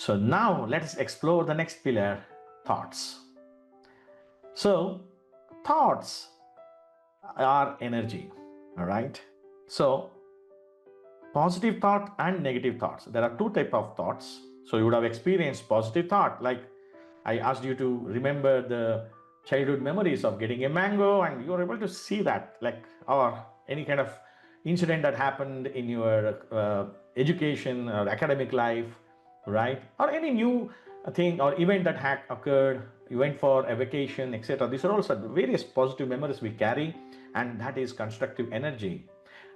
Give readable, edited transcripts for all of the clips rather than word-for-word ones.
So now let's explore the next pillar, thoughts. So thoughts are energy, all right? So positive thought and negative thoughts. There are two types of thoughts. So you would have experienced positive thought, like I asked you to remember the childhood memories of getting a mango, and you were able to see that, like, or any kind of incident that happened in your education or academic life, right? Or any new thing or event that had occurred. You went for a vacation, etc. These are also various positive memories we carry, and that is constructive energy.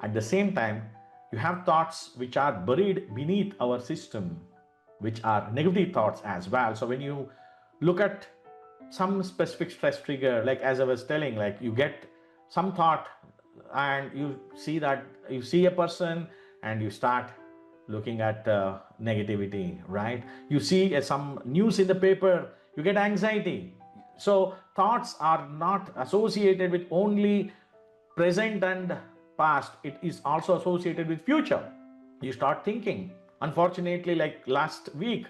At the same time, you have thoughts which are buried beneath our system, which are negative thoughts as well. So when you look at some specific stress trigger, like as I was telling, like you get some thought and you see that you see a person and you start looking at negativity, right? You see some news in the paper, you get anxiety. So thoughts are not associated with only present and past, it is also associated with future. You start thinking, unfortunately, like last week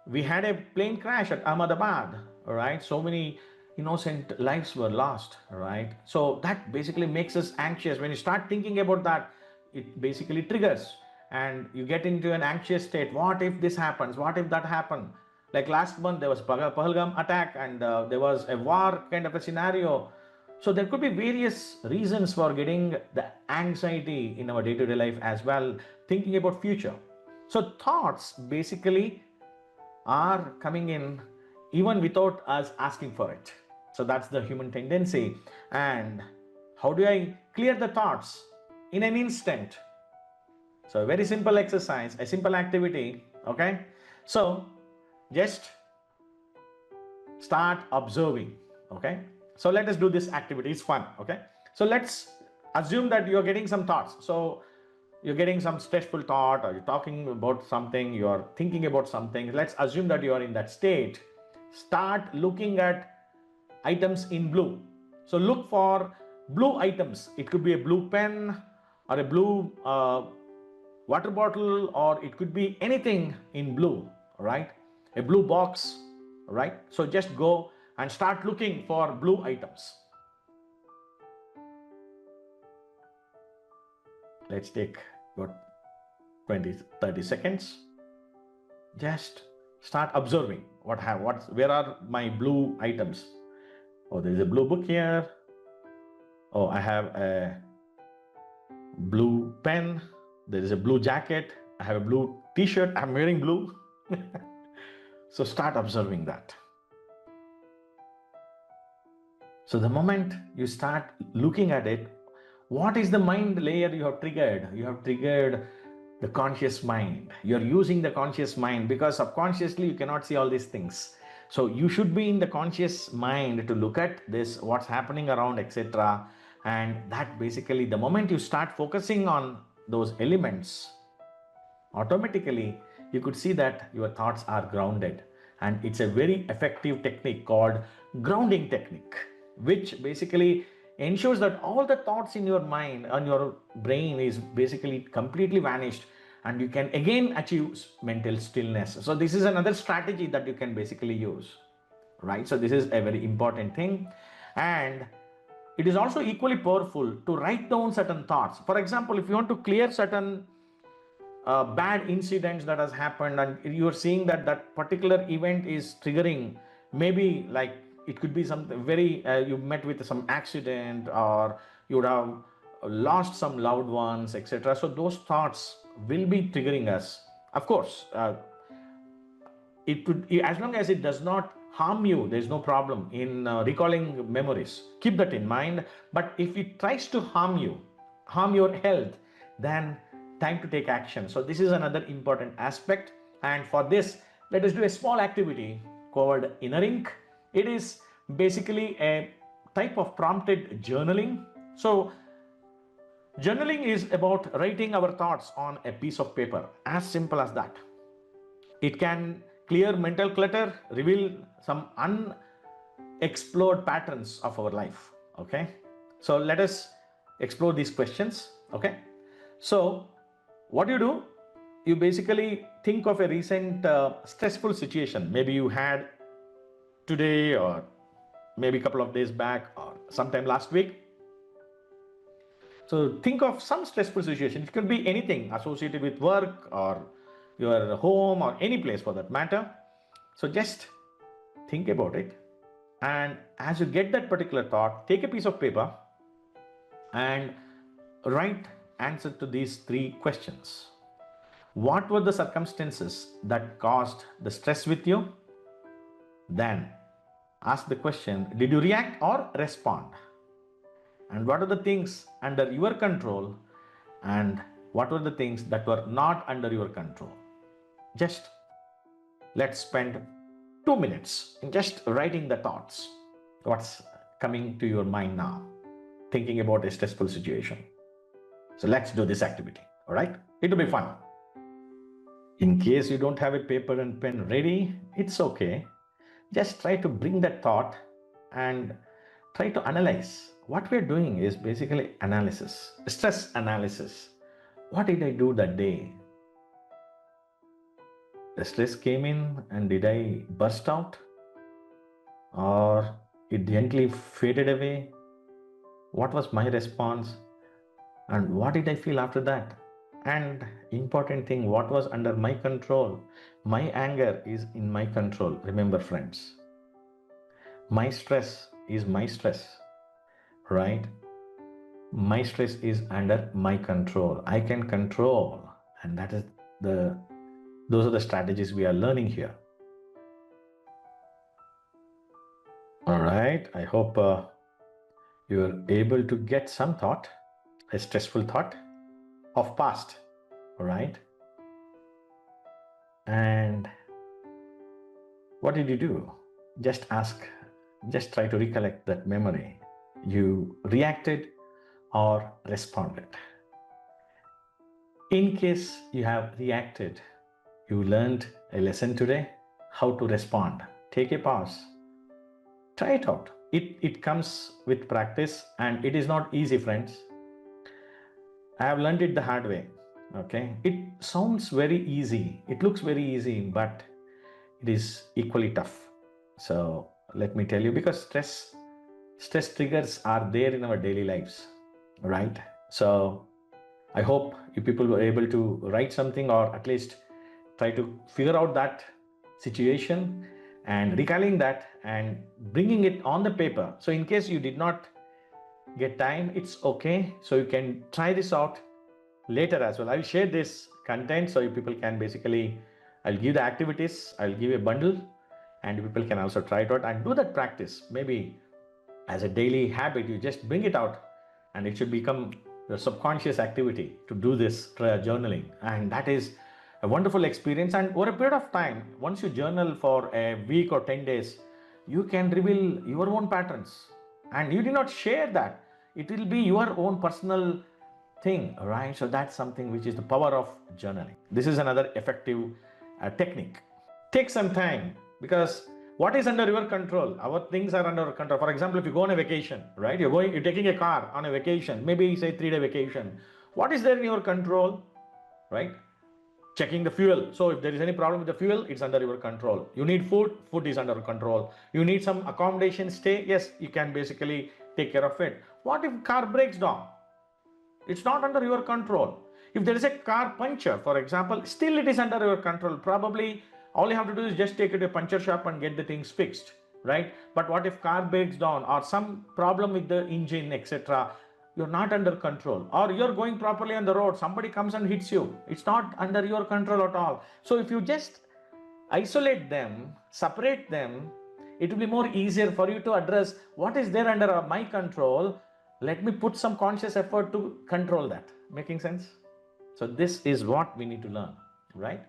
we had a plane crash at Ahmedabad, right? So many innocent lives were lost, right? So that basically makes us anxious. When you start thinking about that, it basically triggers and you get into an anxious state. What if this happens? What if that happened? Like last month there was Pahalgam attack, and there was a war kind of a scenario. So there could be various reasons for getting the anxiety in our day-to-day life as well, thinking about future. So thoughts basically are coming in even without us asking for it. So that's the human tendency. And how do I clear the thoughts in an instant? So a very simple exercise, a simple activity, okay? So just start observing, okay? So let us do this activity, it's fun, okay? So let's assume that you're getting some thoughts. So you're getting some stressful thought, or you're talking about something, you're thinking about something. Let's assume that you are in that state. Start looking at items in blue. So look for blue items. It could be a blue pen or a blue water bottle, or it could be anything in blue, right? A blue box, right? So just go and start looking for blue items. Let's take about 20-30 seconds. Just start observing where are my blue items. Oh, there is a blue book here. Oh, I have a blue pen. There is a blue jacket. I have a blue t-shirt. I'm wearing blue. So start observing that. So the moment you start looking at it, what is the mind layer you have triggered? You have triggered the conscious mind. You're using the conscious mind, because subconsciously you cannot see all these things. So you should be in the conscious mind to look at this, what's happening around, etc. And that basically, the moment you start focusing on those elements, automatically you could see that your thoughts are grounded. And it's a very effective technique called grounding technique, which basically ensures that all the thoughts in your mind and your brain is basically completely vanished, and you can again achieve mental stillness. So this is another strategy that you can basically use, right? So this is a very important thing. And it is also equally powerful to write down certain thoughts. For example, if you want to clear certain bad incidents that has happened, and you're seeing that that particular event is triggering, maybe like it could be something very you met with some accident, or you would have lost some loved ones, etc. So those thoughts will be triggering us. Of course, it could, as long as it does not harm you, there's no problem in recalling memories. Keep that in mind. But if it tries to harm you, harm your health, then time to take action. So this is another important aspect. And for this, let us do a small activity called inner ink. It is basically a type of prompted journaling. So journaling is about writing our thoughts on a piece of paper, as simple as that. It can clear mental clutter, reveal some unexplored patterns of our life. Okay, so let us explore these questions. Okay, so what do? you basically think of a recent stressful situation. Maybe you had today, or maybe a couple of days back, or sometime last week. So think of some stressful situation. It could be anything associated with work or your home or any place for that matter. So just think about it. And as you get that particular thought, take a piece of paper and write answer to these three questions. What were the circumstances that caused the stress with you? Then ask the question, did you react or respond? And what are the things under your control, and what were the things that were not under your control? Just let's spend 2 minutes in just writing the thoughts. What's coming to your mind now, thinking about a stressful situation? So let's do this activity, all right? It'll be fun. In case you don't have a paper and pen ready, it's okay. Just try to bring that thought and try to analyze. What we're doing is basically analysis, stress analysis. What did I do that day? The stress came in and did I burst out? Or it gently faded away? What was my response? And what did I feel after that? And important thing, what was under my control? My anger is in my control. Remember, friends, my stress is my stress, right? My stress is under my control. I can control, and those are the strategies we are learning here. All right, I hope you are able to get some thought, a stressful thought of past, all right? And what did you do? Just try to recollect that memory. You reacted or responded. In case you have reacted, you learned a lesson today, how to respond. Take a pause. Try it out. It comes with practice, and it is not easy, friends. I have learned it the hard way. Okay, it sounds very easy. It looks very easy, but it is equally tough. So let me tell you, because stress triggers are there in our daily lives, right? So I hope you people were able to write something, or at least try to figure out that situation and recalling that and bringing it on the paper. So in case you did not get time, it's okay. So you can try this out later as well. I'll share this content so you people can basically, I'll give the activities, I'll give a bundle, and people can also try it out and do that practice. Maybe as a daily habit, you just bring it out, and it should become your subconscious activity to do this journaling. And that is a wonderful experience. And over a period of time, once you journal for a week or 10 days, you can reveal your own patterns. And you did not share that. It will be your own personal thing, right? So that's something which is the power of journaling. This is another effective technique. Take some time, because what is under your control? Our things are under our control. For example, if you go on a vacation, right? You're taking a car on a vacation, maybe say 3-day vacation. What is there in your control, right? Checking the fuel. So if there is any problem with the fuel, it's under your control. You need food is under control. You need some accommodation, stay, yes, you can basically take care of it. What if car breaks down? It's not under your control. If there is a car puncture, for example, still it is under your control. Probably all you have to do is just take it to a puncture shop and get the things fixed, right? But what if car breaks down, or some problem with the engine, etc.? You're not under control. Or you're going properly on the road, somebody comes and hits you. It's not under your control at all. So if you just isolate them, separate them, it will be more easier for you to address what is there under my control. Let me put some conscious effort to control that. Making sense? So this is what we need to learn, right?